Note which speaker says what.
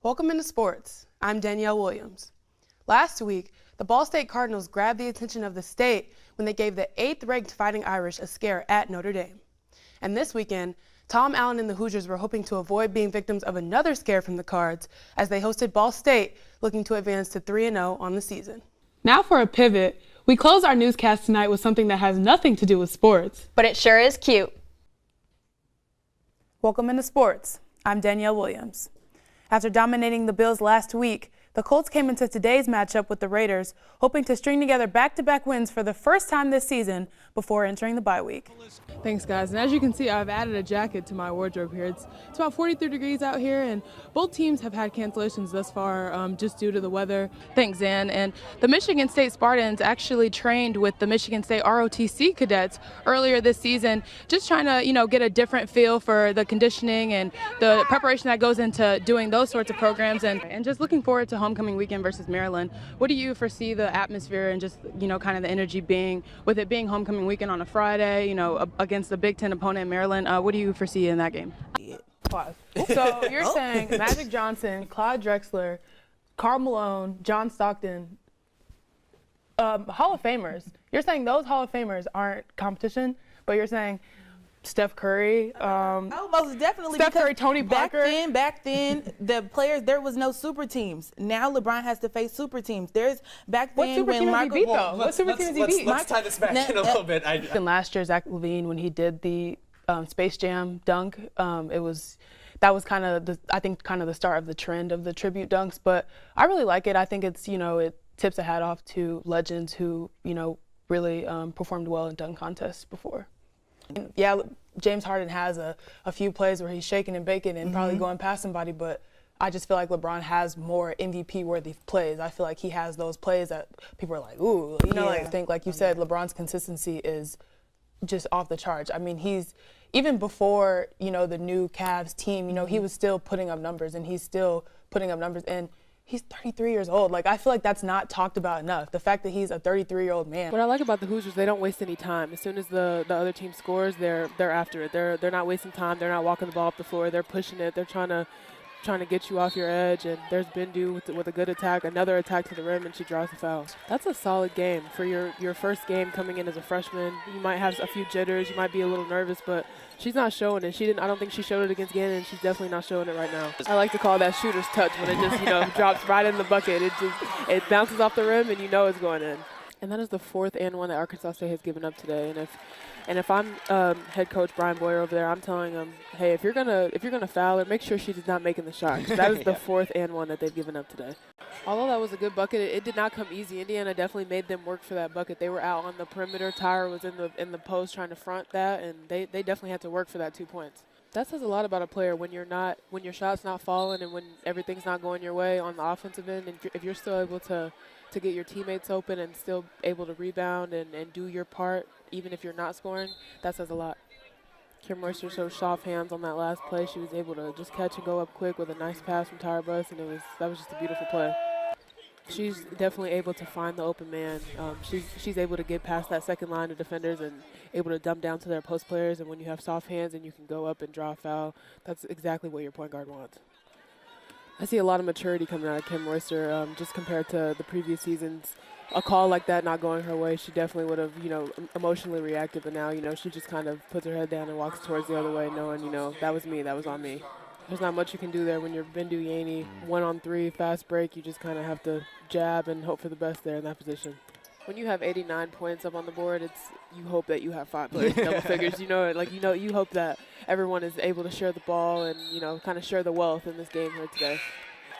Speaker 1: Welcome into sports. I'm Danielle Williams. Last week, the Ball State Cardinals grabbed the attention of the state when they gave the 8th-ranked Fighting Irish a scare at Notre Dame. And this weekend, Tom Allen and the Hoosiers were hoping to avoid being victims of another scare from the Cards as they hosted Ball State, looking to advance to 3-0 on the season. Now for a pivot, we close our newscast tonight with something that has nothing to do with sports.
Speaker 2: But it sure is cute.
Speaker 1: Welcome into sports. I'm Danielle Williams. After dominating the Bills last week, the Colts came into today's matchup with the Raiders, hoping to string together back-to-back wins for the first time this season before entering the bye week. Thanks, guys. And as you can see, I've added a jacket to my wardrobe here. It's about 43 degrees out here, and both teams have had cancellations thus far just due to the weather. Thanks, Zan. And the Michigan State Spartans actually trained with the Michigan State ROTC cadets earlier this season, just trying to, get a different feel for the conditioning and the preparation that goes into doing those sorts of programs, and just looking forward to homecoming weekend versus Maryland. What do you foresee the atmosphere and just, kind of the energy being, with it being homecoming weekend on a Friday, against the Big Ten opponent in Maryland? What do you foresee in that game? So you're saying Magic Johnson, Clyde Drexler, Karl Malone, John Stockton, Hall of Famers. You're saying those Hall of Famers aren't competition, but you're saying Steph Curry,
Speaker 3: most definitely.
Speaker 1: Steph Curry, Tony Parker.
Speaker 3: Back then, the players, there was no super teams. Now LeBron has to face super teams.
Speaker 1: What super team has he beat, though? What super team has he beat?
Speaker 4: Let's tie this back in a little bit.
Speaker 1: And last year, Zach LaVine, when he did the Space Jam dunk, that was kind of the start of the trend of the tribute dunks. But I really like it. I think it's, it tips a hat off to legends who, really performed well in dunk contests before. Yeah, James Harden has a few plays where he's shaking and baking and probably going past somebody, but I just feel like LeBron has more MVP-worthy plays. I feel like he has those plays that people are like, ooh, I think, like you said, LeBron's consistency is just off the charts. I mean, he's, even before, the new Cavs team, he was still putting up numbers, and he's still putting up numbers, and he's 33 years old. Like, I feel like that's not talked about enough. The fact that he's a 33-year-old man.
Speaker 5: What I like about the Hoosiers, they don't waste any time. As soon as the other team scores, they're after it. They're not wasting time. They're not walking the ball up the floor. They're pushing it. They're trying to get you off your edge. And there's Bindu with a good attack, another attack to the rim, and she draws the foul. That's a solid game for your first game coming in as a freshman. You might have a few jitters. You might be a little nervous, but she's not showing it. I don't think she showed it against Gannon. She's definitely not showing it right now. I like to call that shooter's touch when it just, drops right in the bucket. It bounces off the rim and it's going in. And that is the 4th and one that Arkansas State has given up today. And if I'm head coach Brian Boyer over there, I'm telling him, hey, if you're gonna foul her, make sure she's not making the shot. That is the 4th and one that they've given up today. Although that was a good bucket, it did not come easy. Indiana definitely made them work for that bucket. They were out on the perimeter. Tyra was in the post trying to front that, and they definitely had to work for that 2 points. That says a lot about a player when your shot's not falling and when everything's not going your way on the offensive end, and if you're still able to get your teammates open and still able to rebound and do your part, even if you're not scoring, that says a lot. Kim Royster showed soft hands on that last play. She was able to just catch and go up quick with a nice pass from Tyra Buss, and that was just a beautiful play. She's definitely able to find the open man. She's able to get past that second line of defenders and able to dump down to their post players, and when you have soft hands and you can go up and draw a foul, that's exactly what your point guard wants. I see a lot of maturity coming out of Kim Royster just compared to the previous seasons. A call like that not going her way, she definitely would have, emotionally reacted. But now, she just kind of puts her head down and walks towards the other way, knowing, that was me, that was on me. There's not much you can do there when you're Bindu Yaney, 1-on-3, fast break. You just kind of have to jab and hope for the best there in that position. When you have 89 points up on the board, you hope that you have 5 players in double figures. You hope that everyone is able to share the ball and, kind of share the wealth in this game here today.